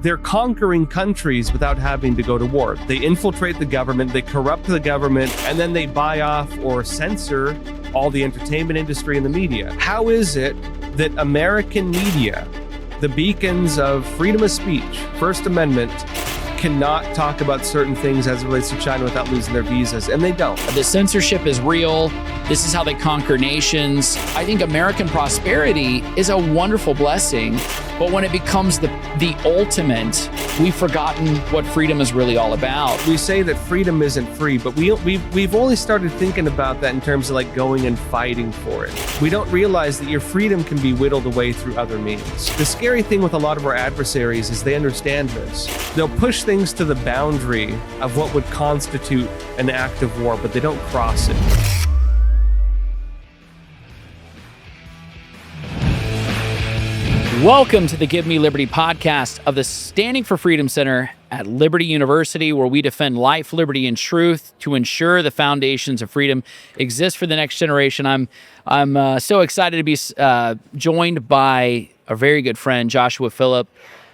they're conquering countries without having to go to war. They infiltrate the government, they corrupt the government, and then they buy off or censor all the entertainment industry and the media. How is it that American media, the beacons of freedom of speech, First Amendment, cannot talk about certain things as it relates to China without losing their visas? And they don't. The censorship is real. This is how they conquer nations. I think American prosperity is a wonderful blessing, but when it becomes the ultimate, we've forgotten what freedom is really all about. We say that freedom isn't free, but we've only started thinking about that in terms of like going and fighting for it. We don't realize that your freedom can be whittled away through other means. The scary thing with a lot of our adversaries is they understand this. They'll push things to the boundary of what would constitute an act of war, but they don't cross it. Welcome to the Give Me Liberty podcast of the Standing for Freedom Center at Liberty University, where we defend life, liberty, and truth to ensure the foundations of freedom exist for the next generation. I'm so excited to be joined by a very good friend, Joshua Philipp.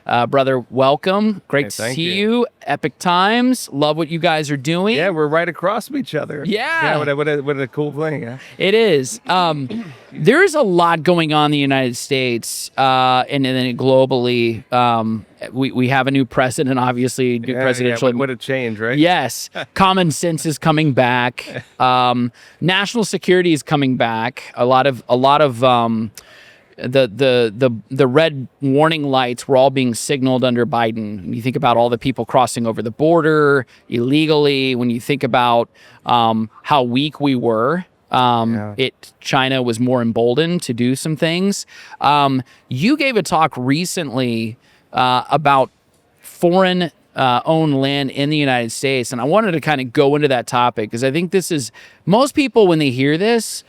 Brother, welcome. Great to see you. Epoch Times. Love what you guys are doing. Yeah, we're right across from each other. Yeah. What a cool thing. Yeah. It is. There's a lot going on in the United States and then globally. We have a new president, obviously. New presidential. What a change, right? Yes. Common sense is coming back. National security is coming back. A lot of the red warning lights were all being signaled under Biden. When you think about all the people crossing over the border illegally, when you think about how weak we were, China was more emboldened to do some things. You gave a talk recently about foreign owned land in the United States, and I wanted to kind of go into that topic because I think this is, most people when they hear this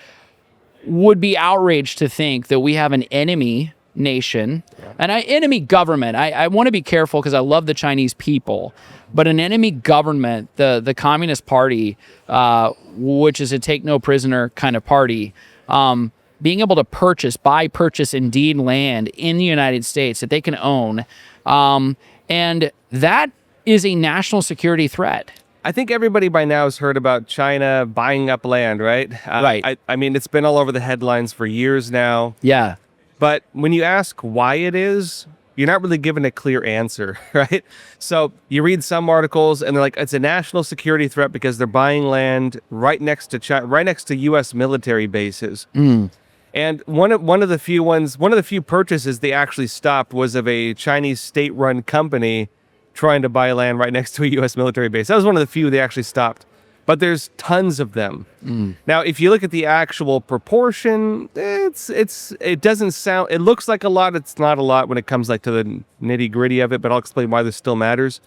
would be outraged to think that we have an enemy nation, an enemy government. I want to be careful because I love the Chinese people, but an enemy government, the Communist Party, which is a take no prisoner kind of party, being able to buy, purchase indeed land in the United States that they can own. And that is a national security threat. I think everybody by now has heard about China buying up land, right? Right. I mean, it's been all over the headlines for years now. Yeah. But when you ask why it is, you're not really given a clear answer, right? So you read some articles and they're like, it's a national security threat because they're buying land right next to China, right next to U.S. military bases. And one of the few purchases they actually stopped was of a Chinese state-run company trying to buy land right next to a U.S. military base. That was one of the few they actually stopped. But there's tons of them. Now, if you look at the actual proportion, it doesn't sound, it looks like a lot. It's not a lot when it comes like to the nitty gritty of it, but I'll explain why this still matters.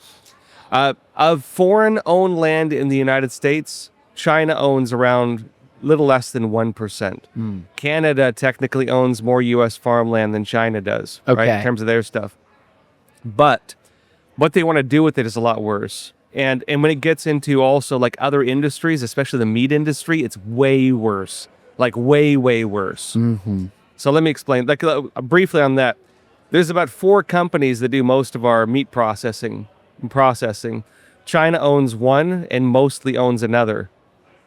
Of foreign owned land in the United States, China owns around little less than 1%. Canada technically owns more U.S. farmland than China does, right, in terms of their stuff. But what they want to do with it is a lot worse. And when it gets into also like other industries, especially the meat industry, it's way worse. Like way, way worse. So let me explain. Like briefly on that, there's about 4 companies that do most of our meat processing. China owns one and mostly owns another.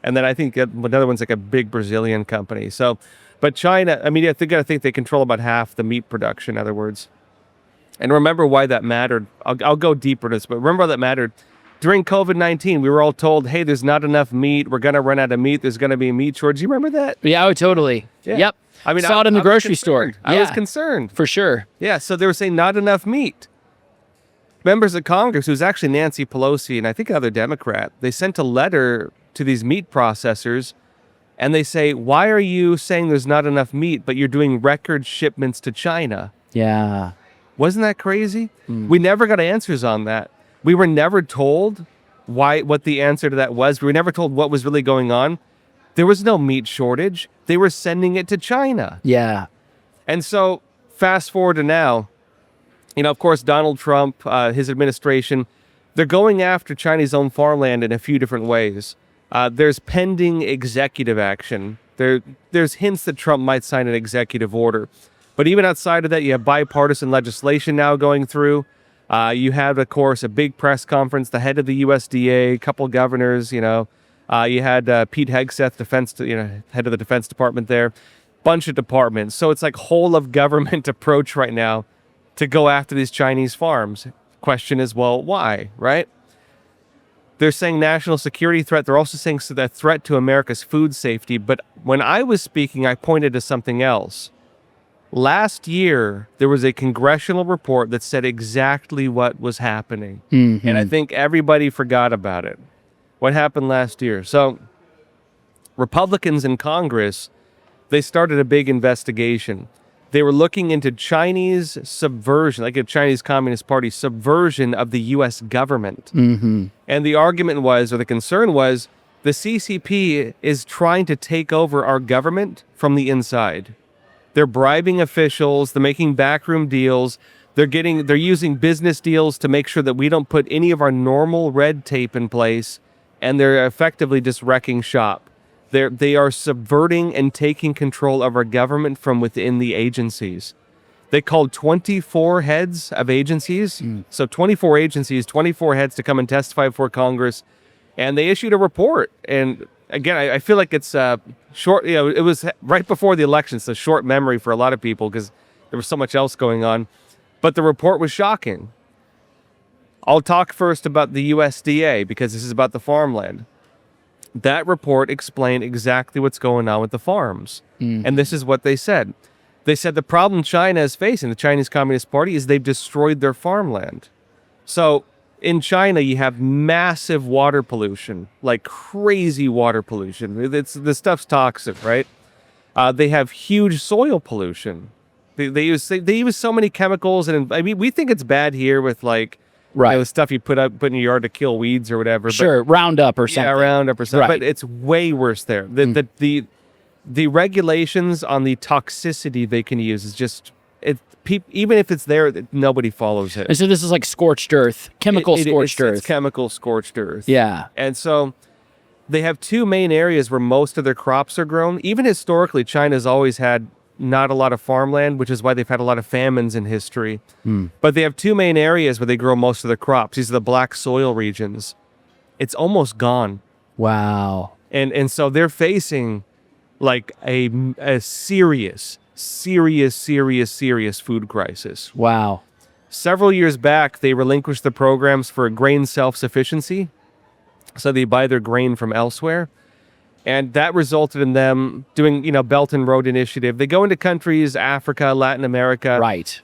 And then I think another one's like a big Brazilian company. So, but China, I mean, I think they control about half the meat production, in other words. And remember why that mattered. I'll go deeper into this, but remember why that mattered. During COVID-19, we were all told, hey, there's not enough meat. We're going to run out of meat. There's going to be a meat shortage. You remember that? Yeah, oh, totally. Yeah. Yep. I mean, saw it in the grocery store. I was concerned. For sure. Yeah, so they were saying not enough meat. Members of Congress, who's actually Nancy Pelosi and I think another Democrat, they sent a letter to these meat processors and they say, why are you saying there's not enough meat, but you're doing record shipments to China? Yeah. Wasn't that crazy? We never got answers on that. We were never told what the answer to that was. We were never told what was really going on. There was no meat shortage. They were sending it to China. Yeah. And so fast forward to now, of course, Donald Trump, his administration, they're going after Chinese owned farmland in a few different ways. There's pending executive action. There's hints that Trump might sign an executive order. But even outside of that, you have bipartisan legislation now going through. You had, of course, a big press conference, the head of the USDA, a couple governors, you had Pete Hegseth, head of the Defense Department there, bunch of departments. So it's like whole of government approach right now to go after these Chinese farms. Question is, well, why, right? They're saying national security threat. They're also saying that threat to America's food safety. But when I was speaking, I pointed to something else. Last year, there was a congressional report that said exactly what was happening. Mm-hmm. And I think everybody forgot about it. What happened last year? So Republicans in Congress, they started a big investigation. They were looking into Chinese subversion, like a Chinese Communist Party subversion of the U.S. government. Mm-hmm. And the argument was, or the concern was, the CCP is trying to take over our government from the inside. They're bribing officials. They're making backroom deals. They're using business deals to make sure that we don't put any of our normal red tape in place. And they're effectively just wrecking shop. They are subverting and taking control of our government from within the agencies. They called 24 heads of agencies. So 24 agencies, 24 heads to come and testify before Congress. And they issued a report. And again, I feel like it's short. It was right before the election. So short memory for a lot of people because there was so much else going on. But the report was shocking. I'll talk first about the USDA because this is about the farmland. That report explained exactly what's going on with the farms. And this is what they said. They said the problem China is facing, the Chinese Communist Party, is they've destroyed their farmland. So in China, you have massive water pollution, like crazy water pollution. The stuff's toxic, right? They have huge soil pollution. They use so many chemicals, and I mean, we think it's bad here with like, right, the stuff you put in your yard to kill weeds or whatever. Sure, Roundup or something. Yeah, Roundup or something. Right. But it's way worse there. The regulations on the toxicity they can use is just even if it's there, nobody follows it. And so this is like scorched earth, scorched earth. It's chemical scorched earth. Yeah. And so they have two main areas where most of their crops are grown. Even historically, China's always had not a lot of farmland, which is why they've had a lot of famines in history. But they have two main areas where they grow most of their crops. These are the black soil regions. It's almost gone. Wow. And so they're facing like a serious food crisis. Wow. Several years back, they relinquished the programs for grain self-sufficiency. So they buy their grain from elsewhere. And that resulted in them doing, Belt and Road Initiative. They go into countries, Africa, Latin America. Right.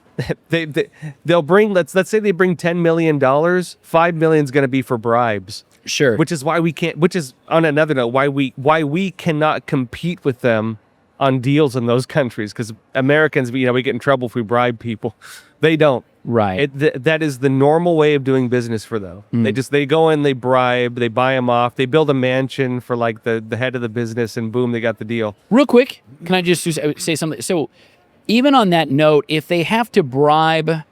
They'll bring, let's say they bring $10 million. $5 million is going to be for bribes. Sure. Which is why we can't, which is on another note, why we cannot compete with them on deals in those countries. Because Americans, we get in trouble if we bribe people. They don't. Right. That is the normal way of doing business for them. They go in, they bribe, they buy them off, they build a mansion for like the head of the business, and boom, they got the deal. Real quick, can I just say something? So even on that note, if they have to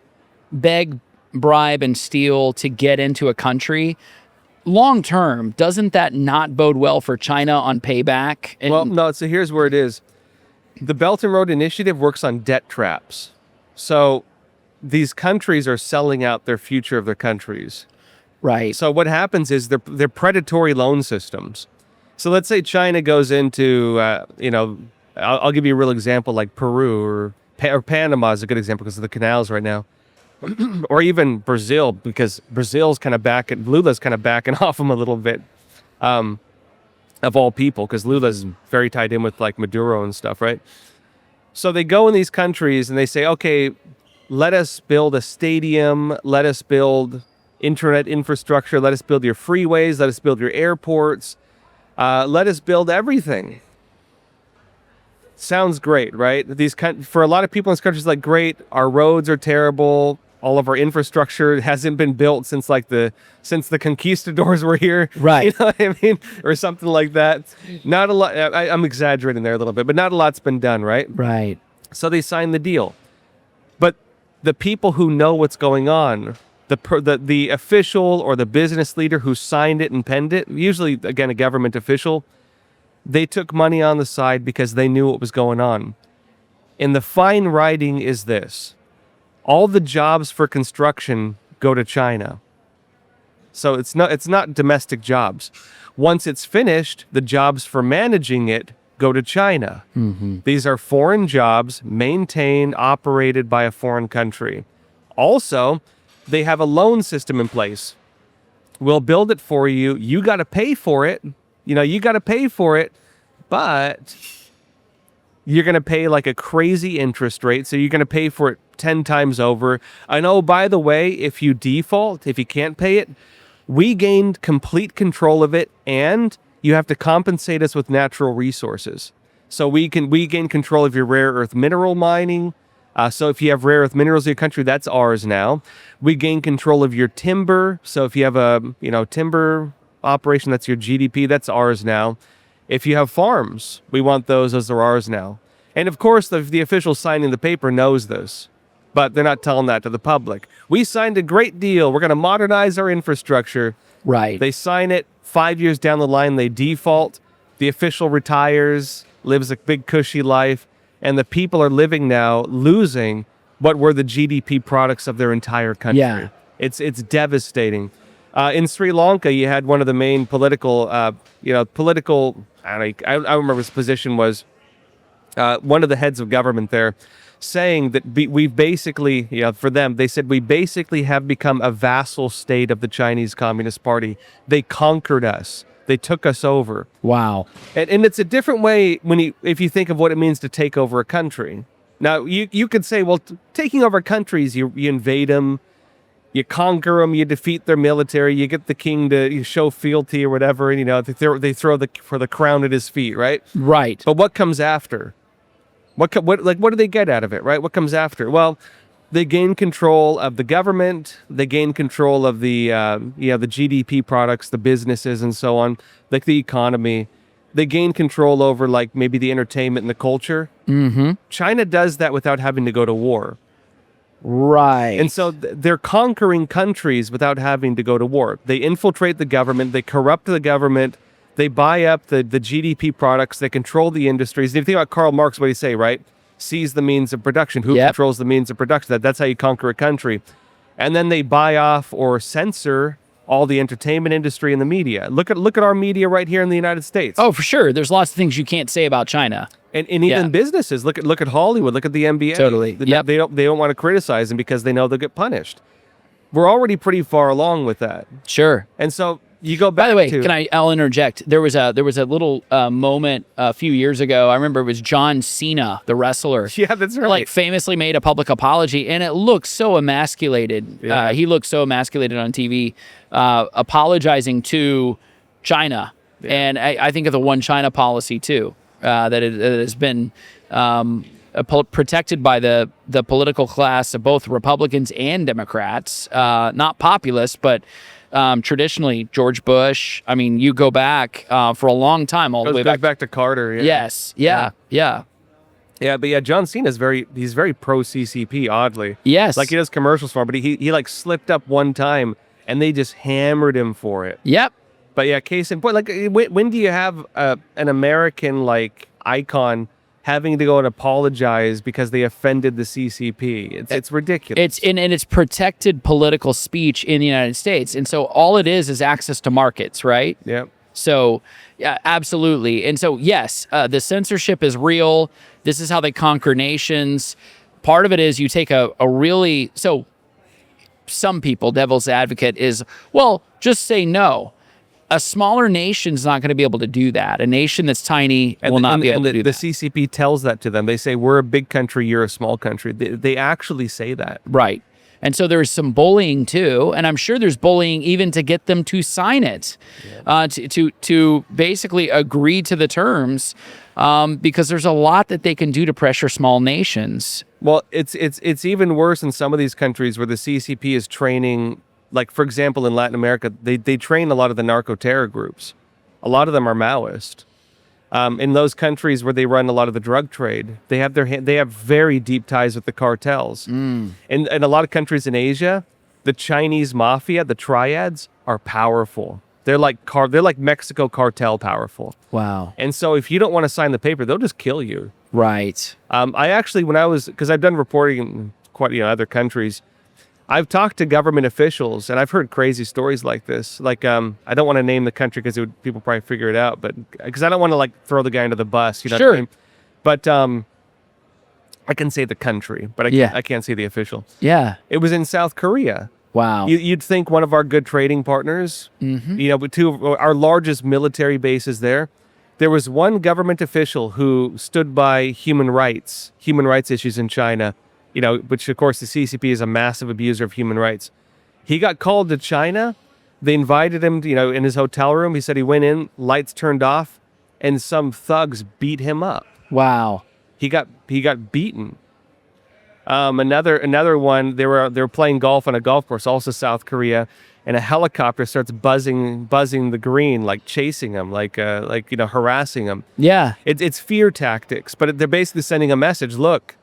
beg, bribe, and steal to get into a country, long term, doesn't that not bode well for China on payback? Well, no, so here's where it is. The Belt and Road Initiative works on debt traps. So these countries are selling out their future of their countries. Right. So what happens is they're predatory loan systems. So let's say China goes into, I'll give you a real example like Peru or Panama is a good example because of the canals right now. Or even Brazil, because Lula's kind of backing off them a little bit, of all people, because Lula's very tied in with like Maduro and stuff, right? So they go in these countries and they say, okay, let us build a stadium, let us build internet infrastructure, let us build your freeways, let us build your airports, let us build everything. Sounds great, right? For a lot of people in this country, it's like, great, our roads are terrible, all of our infrastructure hasn't been built since the conquistadors were here. Right. You know what I mean? Or something like that. Not a lot, I'm exaggerating there a little bit, but not a lot's been done, right? Right. So they signed the deal. But the people who know what's going on, the official or the business leader who signed it and penned it, usually, again, a government official, they took money on the side because they knew what was going on. And the fine writing is this. All the jobs for construction go to China. So it's not domestic jobs. Once it's finished, the jobs for managing it go to China. These are foreign jobs, maintained, operated by a foreign country. Also, they have a loan system in place. We'll build it for you. You got to pay for it. You got to pay for it, but you're going to pay like a crazy interest rate. So you're going to pay for it 10 times over. And oh, by the way, if you default, if you can't pay it, we gained complete control of it, and you have to compensate us with natural resources. So we gain control of your rare earth mineral mining. So if you have rare earth minerals in your country, that's ours now. We gain control of your timber. So if you have a timber operation, that's your GDP, that's ours now. If you have farms, we want those as they're ours now. And of course, the official signing the paper knows this, but they're not telling that to the public. We signed a great deal. We're going to modernize our infrastructure. Right. They sign it. 5 years down the line, they default. The official retires, lives a big cushy life, and the people are living now losing what were the GDP products of their entire country. Yeah. It's devastating. In Sri Lanka, you had one of the main political, I don't remember his position was, one of the heads of government there, saying that we've basically, for them, they said we basically have become a vassal state of the Chinese Communist Party. They conquered us. They took us over. Wow. And it's a different way if you think of what it means to take over a country. Now, you could say, well, taking over countries, you invade them, you conquer them, you defeat their military, you get the king to show fealty or whatever, and they throw for the crown at his feet, right? Right. But what comes after? What do they get out of it, right? What comes after? Well, they gain control of the government. They gain control of the the GDP products, the businesses, and so on, like the economy. They gain control over like maybe the entertainment and the culture. China does that without having to go to war. Right. And so they're conquering countries without having to go to war. They infiltrate the government. They corrupt the government. They buy up the GDP products. They control the industries. And if you think about Karl Marx, what did he say, right? Seize the means of production. Who controls the means of production? That's how you conquer a country. And then they buy off or censor all the entertainment industry and the media. Look at our media right here in the United States. Oh, for sure. There's lots of things you can't say about China. And even businesses. Look at Hollywood. Look at the NBA. Totally. Yep. They don't want to criticize them because they know they'll get punished. We're already pretty far along with that. Sure. And so you go back. By the way, to, I'll interject. There was a little moment a few years ago. I remember it was John Cena, the wrestler. Yeah, that's right. Like famously made a public apology, and it looked so emasculated. Yeah. He looked so emasculated on TV, apologizing to China. Yeah. And I think of the one China policy too, that it has been protected by the political class of both Republicans and Democrats. Not populist, but traditionally George Bush. I mean, you go back for a long time, all the way back to Carter. Yeah. Yes. Yeah. Yeah, but John Cena's he's very pro CCP, oddly. Yes. Like he does commercials for him, but he like slipped up one time and they just hammered him for it. Yep. But yeah, case in point, like when do you have an American like icon having to go and apologize because they offended the CCP? It's ridiculous. It's protected political speech in the United States. And so all it is access to markets, right? Yep. So, yeah, absolutely. And so, yes, the censorship is real. This is how they conquer nations. Part of it is you take so some people, devil's advocate is, well, just say no. A smaller nation's not going to be able to do that. A nation that's tiny will not be able to do that. The CCP tells that to them. They say, we're a big country, you're a small country. They actually say that. Right. And so there's some bullying too, and I'm sure there's bullying even to get them to sign it, to basically agree to the terms, because there's a lot that they can do to pressure small nations. Well, it's even worse in some of these countries where the CCP is training. Like, for example, in Latin America, they train a lot of the narco-terror groups. A lot of them are Maoist. In those countries where they run a lot of the drug trade, they have very deep ties with the cartels. In a lot of countries in Asia, the Chinese mafia, the triads, are powerful. They're like Mexico cartel powerful. Wow. And so if you don't want to sign the paper, they'll just kill you. Right. I actually, because I've done reporting in quite other countries, I've talked to government officials, and I've heard crazy stories like this. Like, I don't want to name the country because people probably figure it out, but because I don't want to like throw the guy under the bus, you know Sure. what I mean? But I can say the country, but I can't say the official. Yeah. It was in South Korea. Wow. You'd think one of our good trading partners, with two of our largest military bases there. There was one government official who stood by human rights issues in China, which of course the CCP is a massive abuser of human rights. He got called to China. They invited him, in his hotel room. He said he went in, lights turned off, and some thugs beat him up. Wow. He got beaten. Another one, they were playing golf on a golf course, also South Korea, and a helicopter starts buzzing the green, like chasing him, like harassing him. Yeah. It's fear tactics, but they're basically sending a message. Look,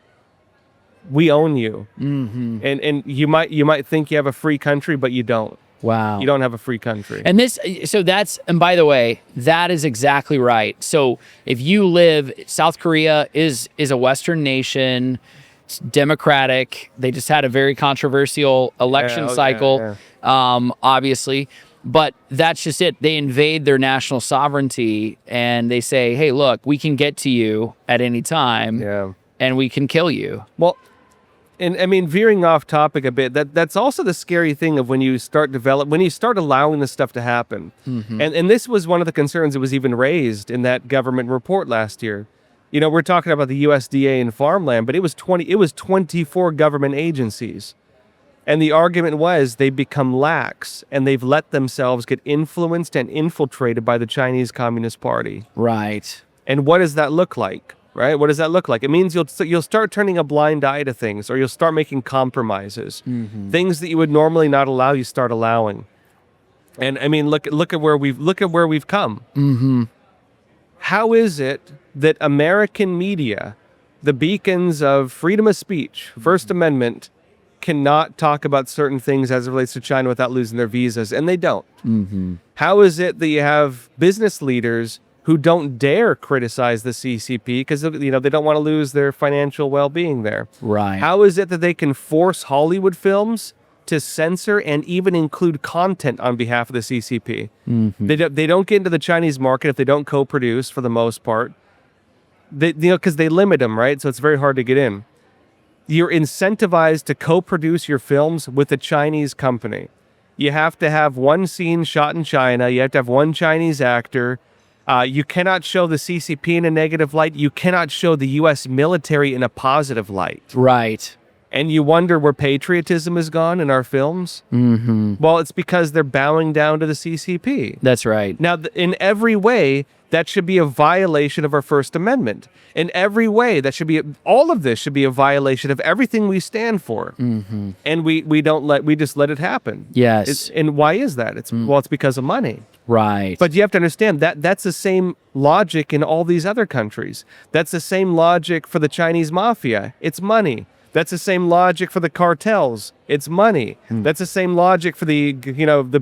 we own you, and you might think you have a free country, but you don't. Wow. You don't have a free country. And by the way, that is exactly right. So if you live, South Korea is a Western nation. It's democratic. They just had a very controversial election cycle, obviously. But that's just it. They invade their national sovereignty and they say, hey, look, we can get to you at any time and we can kill you. Well, and I mean, veering off topic a bit, that's also the scary thing of when you start allowing this stuff to happen. And this was one of the concerns that was even raised in that government report last year. We're talking about the USDA and farmland, but it was 24 government agencies. And the argument was they've become lax and they've let themselves get influenced and infiltrated by the Chinese Communist Party. Right. And what does that look like? Right? What does that look like? It means you'll start turning a blind eye to things, or you'll start making compromises. Things that you would normally not allow, you start allowing. And I mean, look at where we've come. How is it that American media, the beacons of freedom of speech, First Amendment, cannot talk about certain things as it relates to China without losing their visas? And they don't. How is it that you have business leaders who don't dare criticize the CCP because they don't want to lose their financial well-being there? Right. How is it that they can force Hollywood films to censor and even include content on behalf of the CCP? They don't get into the Chinese market if they don't co-produce for the most part. Because they limit them, right? So it's very hard to get in. You're incentivized to co-produce your films with a Chinese company. You have to have one scene shot in China. You have to have one Chinese actor. You cannot show the CCP in a negative light. You cannot show the U.S. military in a positive light. Right. And you wonder where patriotism has gone in our films? Well, it's because they're bowing down to the CCP. That's right. Now, in every way, that should be a violation of our First Amendment. In every way, all of this should be a violation of everything we stand for. And we just let it happen. Yes. And why is that? It's because of money. Right. But you have to understand that's the same logic in all these other countries. That's the same logic for the Chinese mafia. It's money. That's the same logic for the cartels. It's money. That's the same logic for the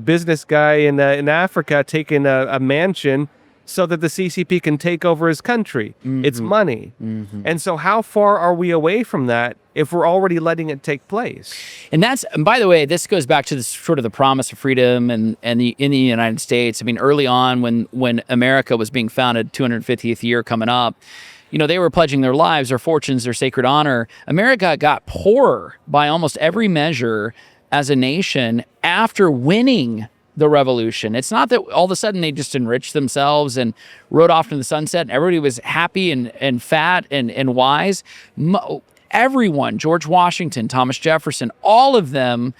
business guy in Africa taking a mansion so that the CCP can take over his country. It's money. And so how far are we away from that if we're already letting it take place? And by the way, this goes back to the sort of the promise of freedom in the United States. I mean, early on when America was being founded, 250th year coming up, they were pledging their lives, their fortunes, their sacred honor. America got poorer by almost every measure as a nation after winning the revolution. It's not that all of a sudden they just enriched themselves and rode off to the sunset and everybody was happy and fat and wise. Everyone, George Washington, Thomas Jefferson, all of them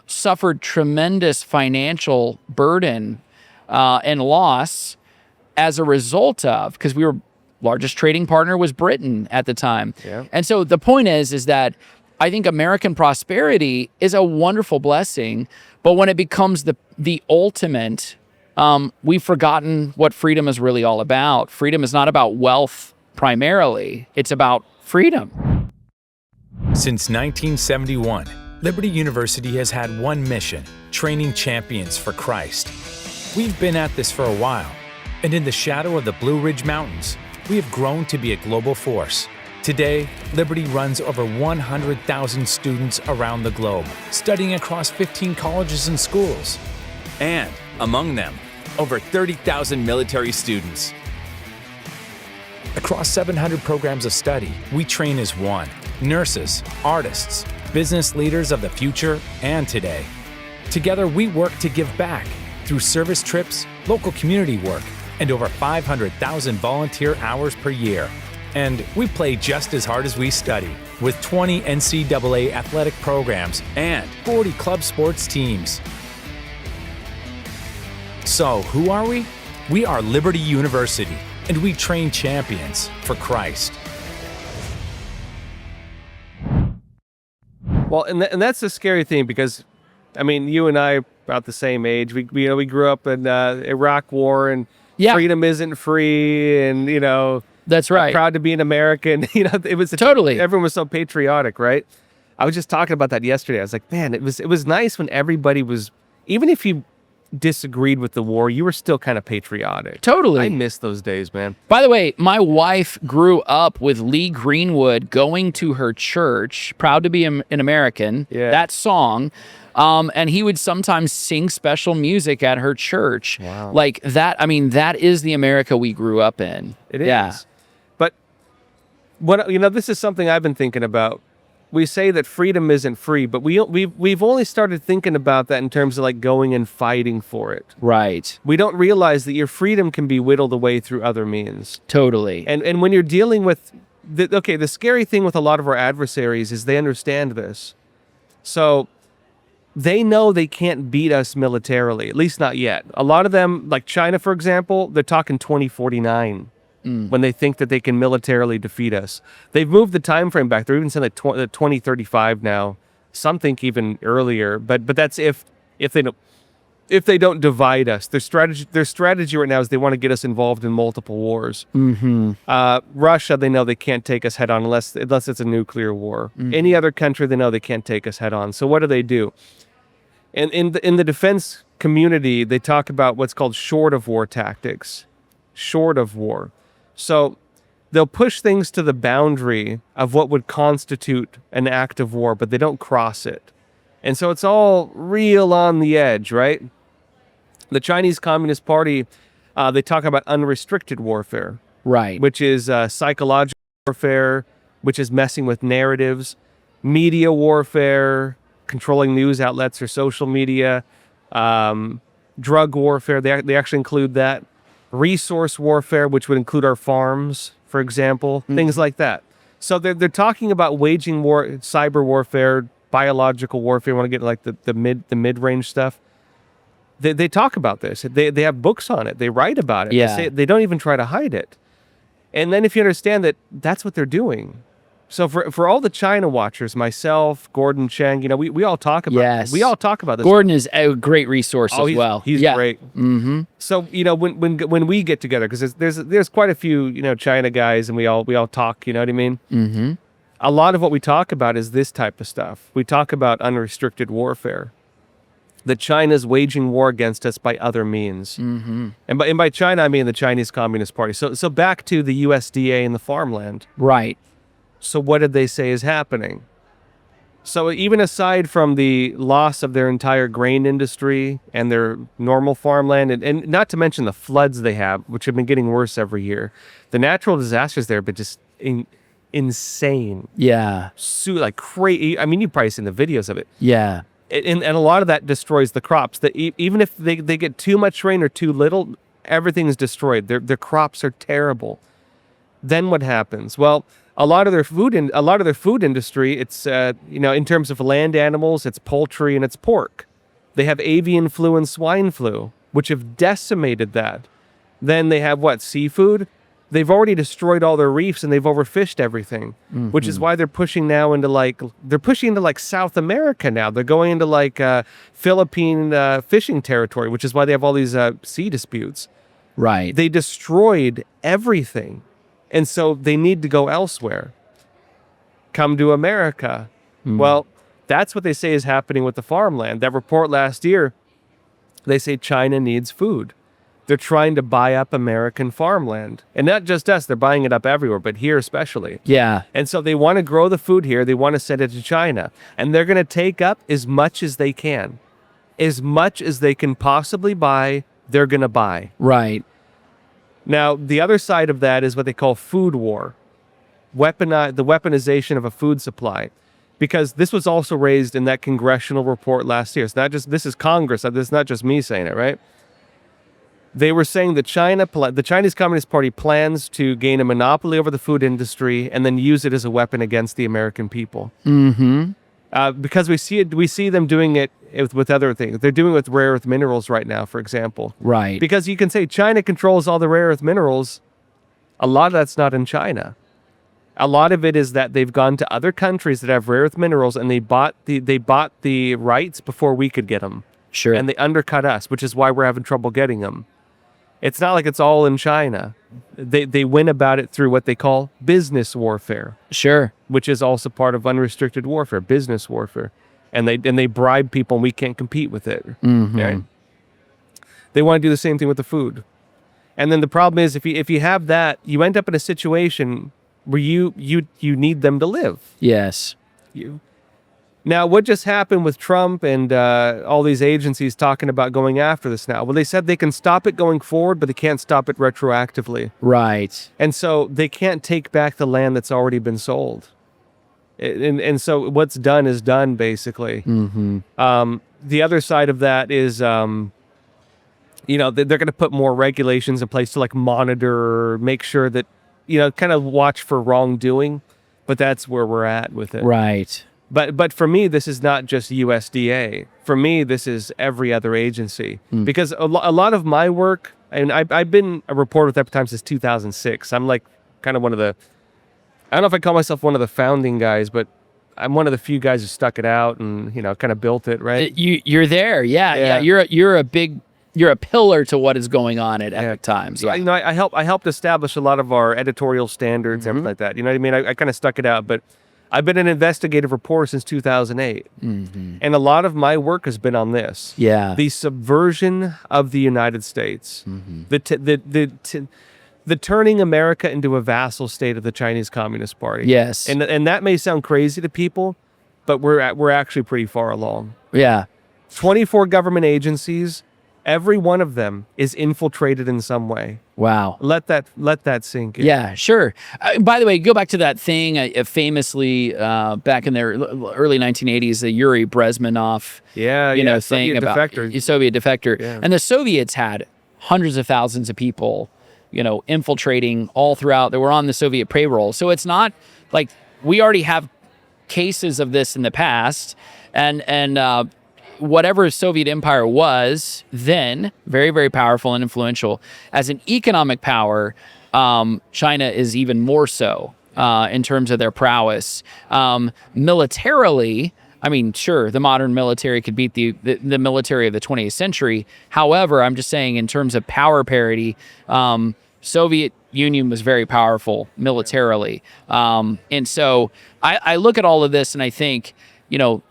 suffered tremendous financial burden and loss as a result of, because we were largest trading partner was Britain at the time. Yeah. And so the point is that I think American prosperity is a wonderful blessing, but when it becomes the ultimate, we've forgotten what freedom is really all about. Freedom is not about wealth primarily. It's about freedom. Since 1971, Liberty University has had one mission: training champions for Christ. We've been at this for a while, and in the shadow of the Blue Ridge Mountains, we have grown to be a global force. Today, Liberty runs over 100,000 students around the globe, studying across 15 colleges and schools. And, among them, over 30,000 military students. Across 700 programs of study, we train as one: nurses, artists, business leaders of the future and today. Together, we work to give back through service trips, local community work, and over 500,000 volunteer hours per year. And we play just as hard as we study, with 20 NCAA athletic programs and 40 club sports teams. So, who are we? We are Liberty University, and we train champions for Christ. Well, and that's the scary thing because, I mean, you and I are about the same age. We grew up in Iraq War, and freedom isn't free, and that's right. Proud to be an American. It was totally. Everyone was so patriotic, right? I was just talking about that yesterday. I was like, man, it was nice when everybody was, even if you disagreed with the war, you were still kind of patriotic. Totally. I miss those days, man. By the way, my wife grew up with Lee Greenwood going to her church, proud to be an American, that song. And he would sometimes sing special music at her church. Wow. Like that. I mean, that is the America we grew up in. It is. But this is something I've been thinking about. We say that freedom isn't free, but we've only started thinking about that in terms of like going and fighting for it. Right. We don't realize that your freedom can be whittled away through other means. Totally. And when you're dealing with the scary thing with a lot of our adversaries is they understand this. So they know they can't beat us militarily, at least not yet. A lot of them, like China, for example, they're talking 2049. When they think that they can militarily defeat us. They've moved the time frame back. They're even saying like 2035 now. Some think even earlier. But that's if they don't divide us. Their strategy right now is they want to get us involved in multiple wars. Russia, they know they can't take us head on unless it's a nuclear war. Any other country, they know they can't take us head on. So what do? And in the defense community, they talk about what's called short of war tactics. Short of war. So they'll push things to the boundary of what would constitute an act of war, but they don't cross it. And so it's all real on the edge, right? The Chinese Communist Party, they talk about unrestricted warfare. Right. Which is psychological warfare, which is messing with narratives, media warfare, controlling news outlets or social media, drug warfare, they actually include that. Resource warfare, which would include our farms, for example, things like that. So they're talking about waging war, cyber warfare, biological warfare. You want to get like the mid-range stuff. They talk about this. They have books on it. They write about it. Yeah. They don't even try to hide it. And then if you understand that that's what they're doing. So for all the China watchers, myself, Gordon Cheng, we all talk about we all talk about this. Gordon is a great resource as well. He's great. So when we get together, because there's quite a few China guys, and we all talk. You know what I mean? A lot of what we talk about is this type of stuff. We talk about unrestricted warfare. That China's waging war against us by other means. And by China, I mean the Chinese Communist Party. So back to the USDA and the farmland. Right. So what did they say is happening? So even aside from the loss of their entire grain industry and their normal farmland, and not to mention the floods they have, which have been getting worse every year, the natural disasters there have been just insane. Yeah. Like crazy. I mean, you've probably seen the videos of it. Yeah. And a lot of that destroys the crops. That even if they get too much rain or too little, everything's destroyed. Their crops are terrible. Then what happens? Well, a lot of their food industry, it's in terms of land animals, it's poultry and it's pork. They have avian flu and swine flu, which have decimated that. Then they have seafood. They've already destroyed all their reefs and they've overfished everything, which is why they're pushing into South America now. They're going into Philippine fishing territory, which is why they have all these sea disputes. Right. They destroyed everything. And so they need to go elsewhere. Come to America. Well, that's what they say is happening with the farmland. That report last year, they say China needs food. They're trying to buy up American farmland. And not just us, they're buying it up everywhere, but here especially. Yeah. And so they want to grow the food here. They want to send it to China. And they're going to take up as much as they can. As much as they can possibly buy, they're going to buy. Right. Now, the other side of that is what they call food war. The weaponization of a food supply. Because this was also raised in that congressional report last year. It's not just, this is Congress. This is not just me saying it, right? They were saying that the Chinese Communist Party plans to gain a monopoly over the food industry and then use it as a weapon against the American people. Mm-hmm. Because we see them doing it with other things. They're doing it with rare earth minerals right now, for example. Right. Because you can say China controls all the rare earth minerals. A lot of that's not in China. A lot of it is that they've gone to other countries that have rare earth minerals and they bought the rights before we could get them. Sure. And they undercut us, which is why we're having trouble getting them. It's not like it's all in China. They win about it through what they call business warfare. Sure. Which is also part of unrestricted warfare, business warfare. And they bribe people and we can't compete with it. Mm-hmm. Right? They want to do the same thing with the food. And then the problem is if you have that, you end up in a situation where you need them to live. Yes. Now, what just happened with Trump and all these agencies talking about going after this now? Well, they said they can stop it going forward, but they can't stop it retroactively. Right. And so they can't take back the land that's already been sold. And so what's done is done, basically. Mm-hmm. The other side of that is, they're going to put more regulations in place to like monitor, make sure that, kind of watch for wrongdoing. But that's where we're at with it. Right. But for me, this is not just USDA. For me, this is every other agency. Because a lot of my work, and I've been a reporter with Epoch Times since 2006. I'm like kind of one of the, I don't know if I call myself one of the founding guys, but I'm one of the few guys who stuck it out and, kind of built it, right? You're there. Yeah. You're a pillar to what is going on at Epoch Times. Yeah. I helped establish a lot of our editorial standards, everything like that. You know what I mean? I kind of stuck it out, but I've been an investigative reporter since 2008. Mm-hmm. And a lot of my work has been on this. Yeah. The subversion of the United States. Mm-hmm. The turning America into a vassal state of the Chinese Communist Party. Yes. And that may sound crazy to people, but we're actually pretty far along. Yeah. 24 government agencies, every one of them is infiltrated in some way. Wow. Let that sink in. Yeah, sure. By the way, go back to that thing famously back in the early 1980s, the Yuri Brezhnev, thing Soviet about defector. Soviet defector. Yeah. And the Soviets had hundreds of thousands of people, infiltrating all throughout. They were on the Soviet payroll. So it's not like we already have cases of this in the past, and whatever Soviet empire was then, very, very powerful and influential. As an economic power, China is even more so in terms of their prowess. Militarily, I mean, sure, the modern military could beat the military of the 20th century. However, I'm just saying in terms of power parity, Soviet Union was very powerful militarily. And so I look at all of this and I think,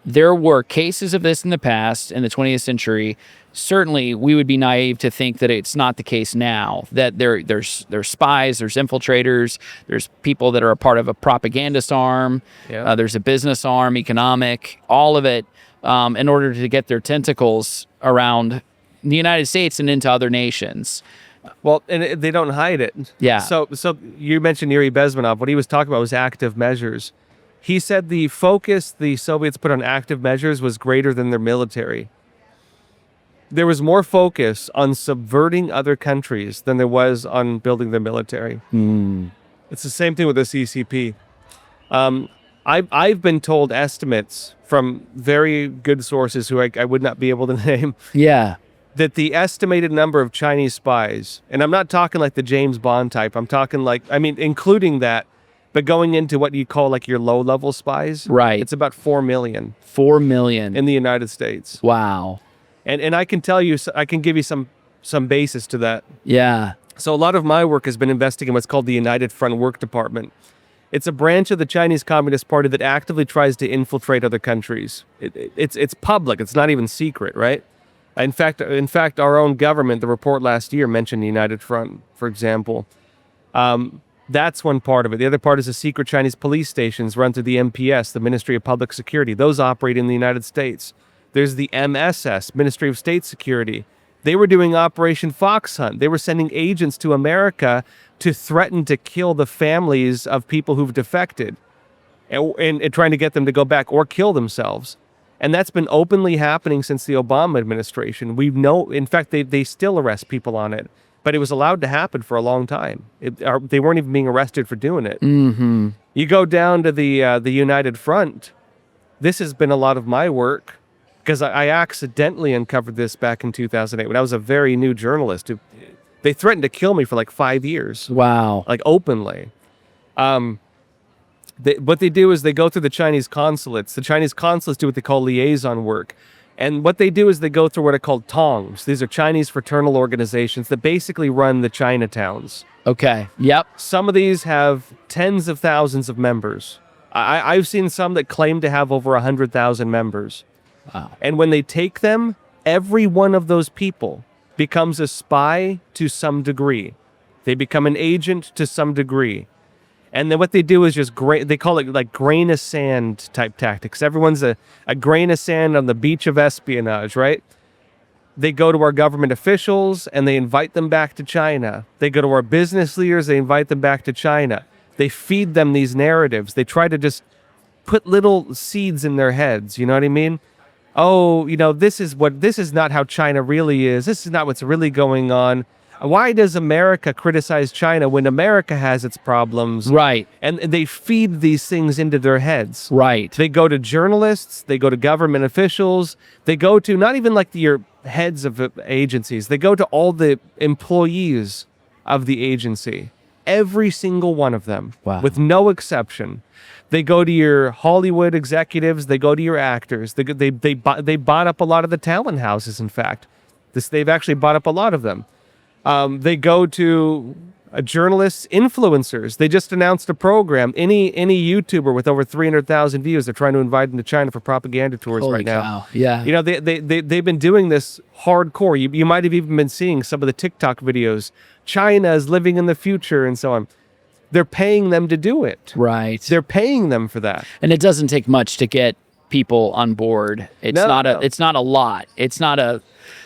there were cases of this in the past, in the 20th century. Certainly, we would be naive to think that it's not the case now, that there's spies, there's infiltrators, there's people that are a part of a propagandist arm, there's a business arm, economic, all of it, in order to get their tentacles around the United States and into other nations. Well, and they don't hide it. Yeah. So you mentioned Yuri Bezmenov. What he was talking about was active measures. He said the focus the Soviets put on active measures was greater than their military. There was more focus on subverting other countries than there was on building their military. It's the same thing with the CCP. I've been told estimates from very good sources who I would not be able to name. Yeah. That the estimated number of Chinese spies, and I'm not talking like the James Bond type, I'm talking including that, but going into what you call like your low-level spies. Right. It's about 4 million. 4 million. In the United States. Wow. And I can tell you, I can give you some basis to that. Yeah. So a lot of my work has been investigating what's called the United Front Work Department. It's a branch of the Chinese Communist Party that actively tries to infiltrate other countries. It's public. It's not even secret, right? In fact, our own government, the report last year mentioned the United Front, for example. That's one part of it. The other part is the secret Chinese police stations run through the MPS, the Ministry of Public Security. Those operate in the United States. There's the MSS, Ministry of State Security. They were doing Operation Fox Hunt. They were sending agents to America to threaten to kill the families of people who've defected and trying to get them to go back or kill themselves. And that's been openly happening since the Obama administration. In fact, they still arrest people on it. But it was allowed to happen for a long time. They weren't even being arrested for doing it. Mm-hmm. You go down to the United Front. This has been a lot of my work because I accidentally uncovered this back in 2008 when I was a very new journalist. They threatened to kill me for like 5 years. Wow. Like openly. What they do is they go through the Chinese consulates. The Chinese consulates do what they call liaison work. And what they do is they go through what are called tongs. These are Chinese fraternal organizations that basically run the Chinatowns. Okay. Yep. Some of these have tens of thousands of members. I've seen some that claim to have over 100,000 members. Wow. And when they take them, every one of those people becomes a spy to some degree. They become an agent to some degree. And then what they do is just they call it like grain of sand type tactics. Everyone's a grain of sand on the beach of espionage, right? They go to our government officials and they invite them back to China. They go to our business leaders, they invite them back to China. They feed them these narratives. They try to just put little seeds in their heads, you know what I mean? Oh, this is not how China really is. This is not what's really going on. Why does America criticize China when America has its problems? Right. And they feed these things into their heads. Right. They go to journalists. They go to government officials. They go to not even like your heads of agencies. They go to all the employees of the agency. Every single one of them. Wow. With no exception. They go to your Hollywood executives. They go to your actors. They bought up a lot of the talent houses, in fact. They've actually bought up a lot of them. They go to journalists, influencers. They just announced a program. Any YouTuber with over 300,000 views, they're trying to invite them to China for propaganda tours right now. Cow. Yeah. They've been doing this hardcore. You might have even been seeing some of the TikTok videos. China is living in the future and so on. They're paying them to do it. Right. They're paying them for that. And it doesn't take much to get people on board. It's not a lot.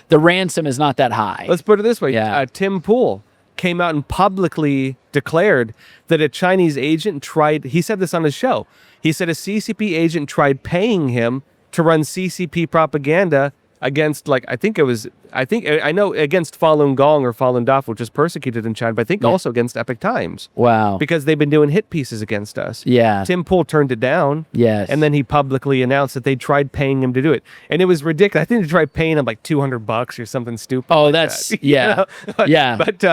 The ransom is not that high. Let's put it this way. Yeah. Tim Pool came out and publicly declared that a Chinese agent he said this on his show. He said a CCP agent tried paying him to run CCP propaganda against, against Falun Gong or Falun Dafa, which is persecuted in China, but I think also against Epoch Times. Wow. Because they've been doing hit pieces against us. Yeah. Tim Pool turned it down. Yes. And then he publicly announced that they tried paying him to do it. And it was ridiculous. I think they tried paying him like $200 or something stupid. Oh, like that's, that, yeah. Yeah. But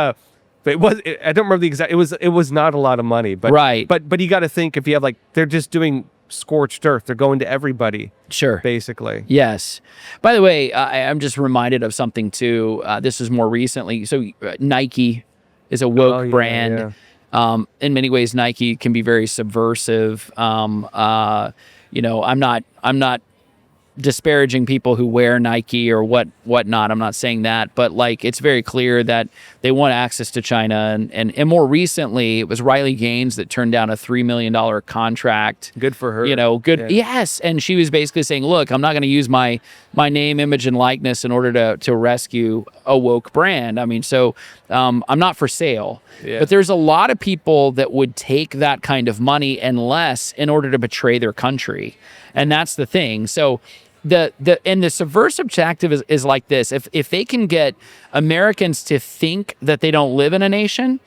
it was, I don't remember the exact, it was not a lot of money. But, right. But you got to think if you have they're just doing scorched earth. They're going to everybody. Sure. Basically. Yes. By the way, I'm just reminded of something too. This is more recently. So Nike is a woke brand. Yeah. In many ways, Nike can be very subversive. I'm not disparaging people who wear Nike or whatnot. I'm not saying that, but it's very clear that they want access to China. And more recently, it was Riley Gaines that turned down a $3 million contract. Good for her. Good. Yeah. Yes. And she was basically saying, look, I'm not going to use my name, image, and likeness in order to rescue a woke brand. I mean, so I'm not for sale. Yeah. But there's a lot of people that would take that kind of money and less in order to betray their country. And that's the thing. So the subversive tactic is like this. If they can get Americans to think that they don't live in a nation,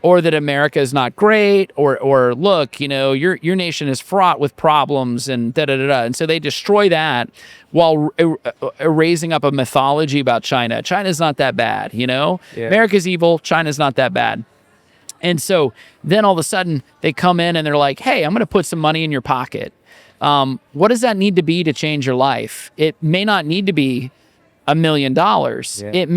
or that America is not great, or look, your nation is fraught with problems and da-da-da-da. And so they destroy that while raising up a mythology about China. China's not that bad, Yeah. America's evil, China's not that bad. And so then all of a sudden they come in and they're like, hey, I'm going to put some money in your pocket. What does that need to be to change your life? It may not need to be $1 million. Yeah. It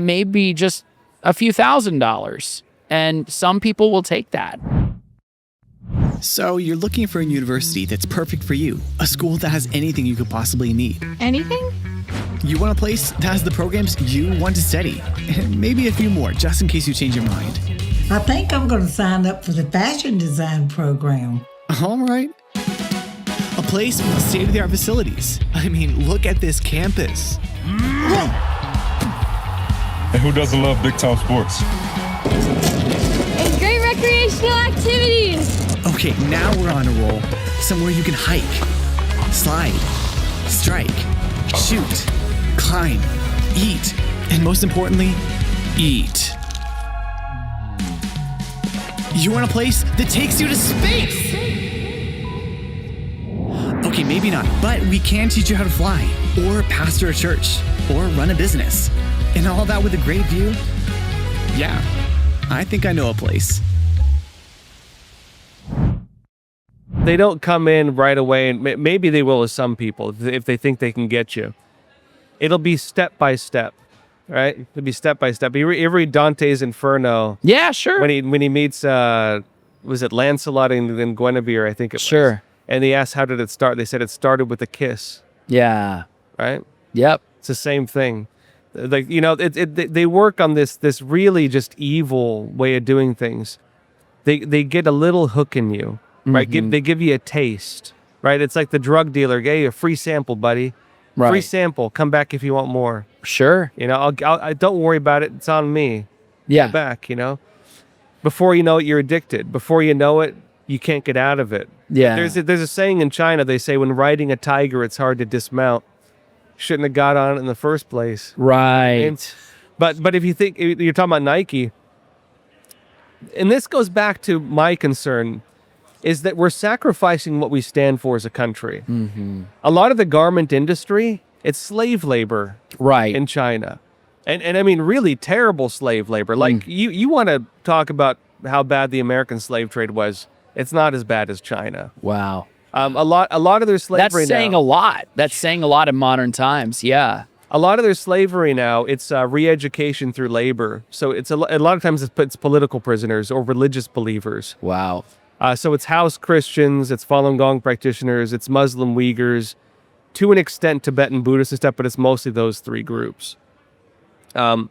may be just a few $1,000s. And some people will take that. So you're looking for a university that's perfect for you, a school that has anything you could possibly need. Anything? You want a place that has the programs you want to study, and maybe a few more, just in case you change your mind. I think I'm going to sign up for the fashion design program. All right. A place with state-of-the-art facilities. I mean, look at this campus. And who doesn't love big-time sports? And great recreational activities. Okay, now we're on a roll. Somewhere you can hike, slide, strike, shoot, climb, eat, and most importantly, eat. You want a place that takes you to space? Okay, maybe not, but we can teach you how to fly, or pastor a church, or run a business. And all that with a great view? Yeah, I think I know a place. They don't come in right away, and maybe they will with some people if they think they can get you. It'll be step by step, right? It'll be step by step. You read Dante's Inferno. Yeah, sure. When he meets, was it Lancelot and Guinevere, I think it was. Sure. And he asked, how did it start? They said it started with a kiss, Yeah. right? Yep. It's the same thing. Like, they work on this really just evil way of doing things. They get a little hook in you, right? They give you a taste, right? It's like the drug dealer gave you a free sample, buddy. Right. Free sample. Come back if you want more. Sure. I don't worry about it. It's on me. Yeah. Come back. Before you know it, you're addicted. Before you know it, you can't get out of it. Yeah. There's a saying in China. They say when riding a tiger, it's hard to dismount. Shouldn't have got on it in the first place. Right. But if you think you're talking about Nike, and this goes back to my concern, is that we're sacrificing what we stand for as a country. Mm-hmm. A lot of the garment industry, it's slave labor, Right. in China, and I mean really terrible slave labor. Like you want to talk about how bad the American slave trade was? It's not as bad as China. Wow. A lot of their slavery That's saying now, a lot. That's saying a lot in modern times. Yeah. a lot of their slavery now, it's re-education through labor. So it's a lot of times it's political prisoners or religious believers. Wow. So it's house Christians, it's Falun Gong practitioners, it's Muslim Uyghurs, to an extent Tibetan Buddhists and stuff, but it's mostly those three groups. And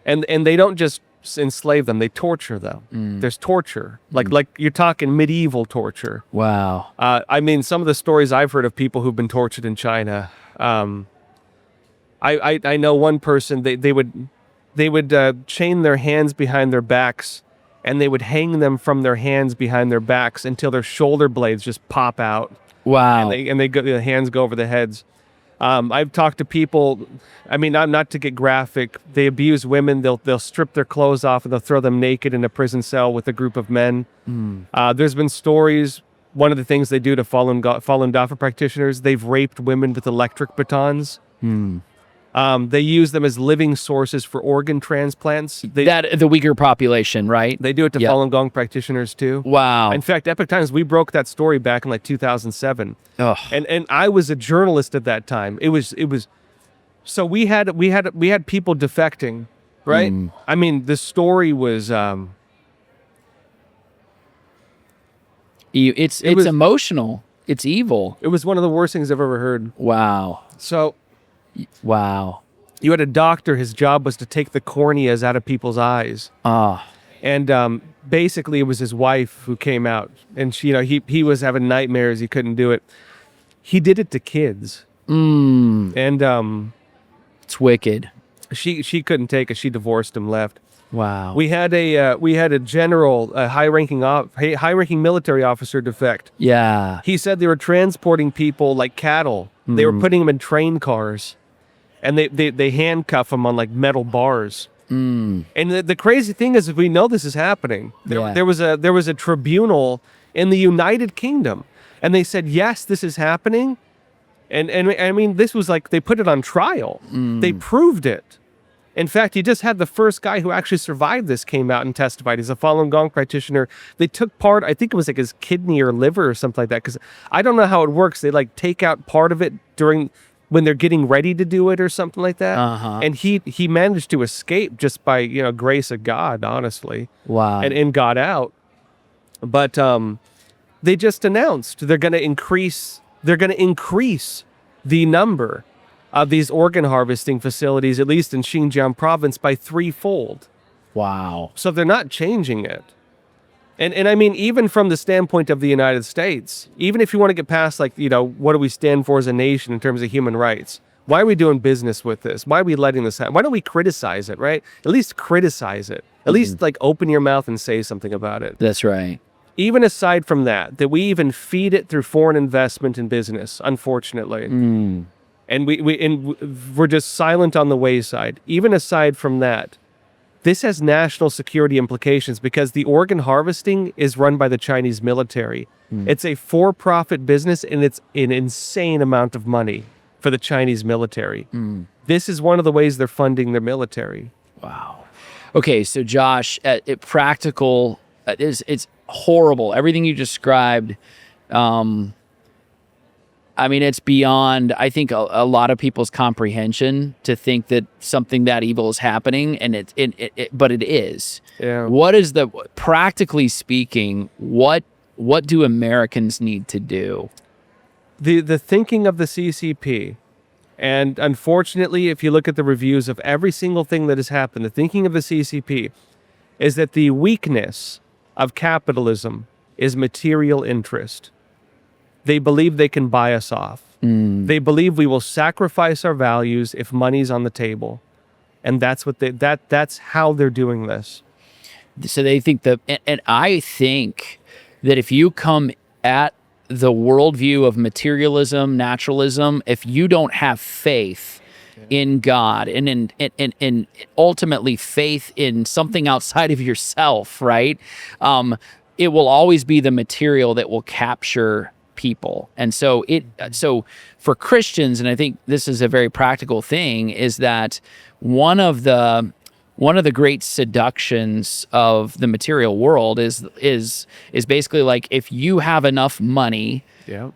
they don't just enslave them, they torture them. There's torture, like you're talking medieval torture. Wow. I mean, some of the stories I've heard of people who've been tortured in China. I know one person, they would chain their hands behind their backs, and they would hang them from their hands behind their backs until their shoulder blades just pop out. Wow. And the hands go over the heads. I've talked to people. I mean, not to get graphic. They abuse women. They'll strip their clothes off and they'll throw them naked in a prison cell with a group of men. There's been stories. One of the things they do to Falun Dafa practitioners, they've raped women with electric batons. They use them as living sources for organ transplants. The Uyghur population, right? They do it to Yep. Falun Gong practitioners too. Wow. In fact, Epoch Times, we broke that story back in like 2007. Ugh. And I was a journalist at that time. It was so we had people defecting, right? I mean, the story was It's was- emotional. It's evil. it was one of the worst things I've ever heard. Wow. So Wow. you had a doctor, his job was to take the corneas out of people's eyes. And basically it was his wife who came out, and she, he was having nightmares, he couldn't do it. He did it to kids. And It's wicked. she couldn't take it. She divorced him, left. Wow. We had a general, a high-ranking military officer defect. Yeah. He said they were transporting people like cattle. They were putting them in train cars, and they handcuff them on like metal bars. And the crazy thing is, if we know this is happening, there was a tribunal in the United Kingdom, and they said yes, this is happening. And I mean, this was like they put it on trial. They proved it. In fact, he just had the first guy who actually survived this came out and testified. He's a Falun Gong practitioner. They took part, I think it was like his kidney or liver or something like that, because I don't know how it works. They like take out part of it when they're getting ready to do it or something like that. And he managed to escape just by grace of God, honestly. Wow. And got out. But they just announced they're going to increase the number of these organ harvesting facilities, at least in Xinjiang province, by threefold. Wow. So they're not changing it. And I mean, even from the standpoint of the United States, even if you want to get past, like, what do we stand for as a nation in terms of human rights? Why are we doing business with this? Why are we letting this happen? Why don't we criticize it, right? At least criticize it. At least, like, open your mouth and say something about it. That's right. Even aside from that we even feed it through foreign investment in business, unfortunately. And we're just silent on the wayside. Even aside from that, this has national security implications because the organ harvesting is run by the Chinese military. It's a for-profit business, and it's an insane amount of money for the Chinese military. This is one of the ways they're funding their military. Wow. Okay, so Josh, practical, it's horrible. Everything you described, I mean, it's beyond, I think, a lot of people's comprehension to think that something that evil is happening, and but it is. Yeah. What is practically speaking, what do Americans need to do? The thinking of the CCP, and unfortunately, if you look at the reviews of every single thing that has happened, the thinking of the CCP is that the weakness of capitalism is material interest. They believe they can buy us off. They believe we will sacrifice our values if money's on the table. And that's what that's how they're doing this. So they think and I think that if you come at the worldview of materialism, naturalism, if you don't have faith in God and ultimately faith in something outside of yourself, right? It will always be the material that will capture people. And so for Christians, and I think this is a very practical thing, is that one of the great seductions of the material world is basically like, if you have enough money,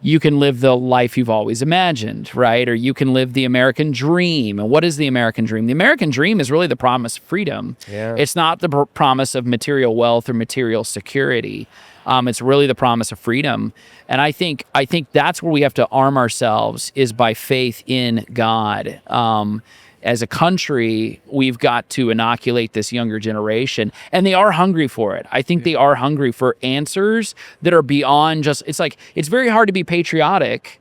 you can live the life you've always imagined, right? Or you can live the American dream. And what is the American dream? The American dream is really the promise of freedom. It's not the promise of material wealth or material security. It's really the promise of freedom. And I think that's where we have to arm ourselves, is by faith in God. As a country, we've got to inoculate this younger generation, and they are hungry for it. I think they are hungry for answers that are beyond just, it's very hard to be patriotic,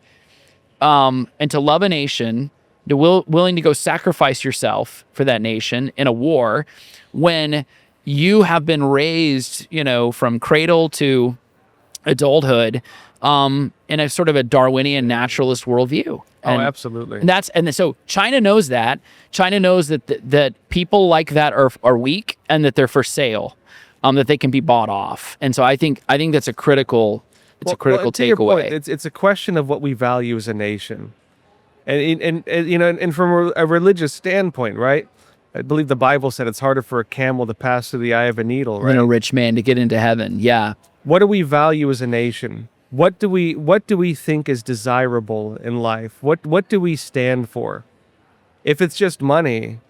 and to love a nation, willing to go sacrifice yourself for that nation in a war, when you have been raised, from cradle to adulthood, in a sort of a Darwinian naturalist worldview. Absolutely. And so China knows that. China knows that people like that are weak, and that they're for sale, that they can be bought off. And so I think that's a critical takeaway. It's a question of what we value as a nation, and from a religious standpoint, right? I believe the Bible said it's harder for a camel to pass through the eye of a needle, right? Than a rich man to get into heaven. Yeah. What do we value as a nation? What do we think is desirable in life? What do we stand for? If it's just money,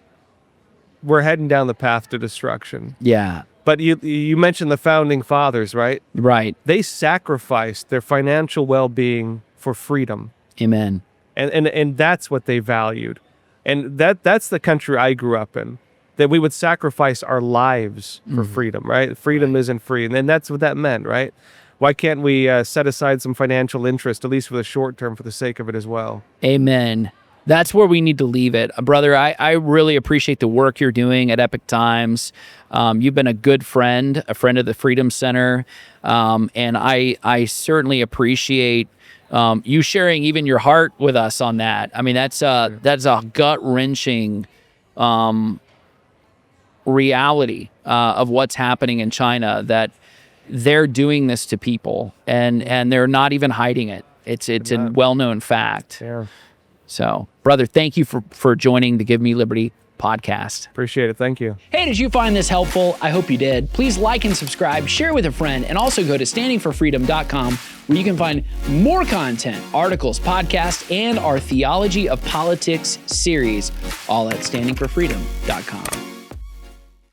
we're heading down the path to destruction. Yeah. But you mentioned the founding fathers, right? Right. They sacrificed their financial well-being for freedom. Amen. And that's what they valued. And that's the country I grew up in, that we would sacrifice our lives for freedom, right? Freedom isn't free. And that's what that meant, right? Why can't we set aside some financial interest, at least for the short term, for the sake of it as well? Amen. That's where we need to leave it. Brother, I really appreciate the work you're doing at Epoch Times. You've been a good friend, a friend of the Freedom Center. And I certainly appreciate you sharing even your heart with us on that. I mean, that's a gut-wrenching reality of what's happening in China, that they're doing this to people, and they're not even hiding it. It's a well-known fact. Yeah. So, brother, thank you for joining the Give Me Liberty podcast. Appreciate it. Thank you. Hey, did you find this helpful? I hope you did. Please like and subscribe, share with a friend, and also go to standingforfreedom.com, where you can find more content, articles, podcasts, and our Theology of Politics series, all at standingforfreedom.com.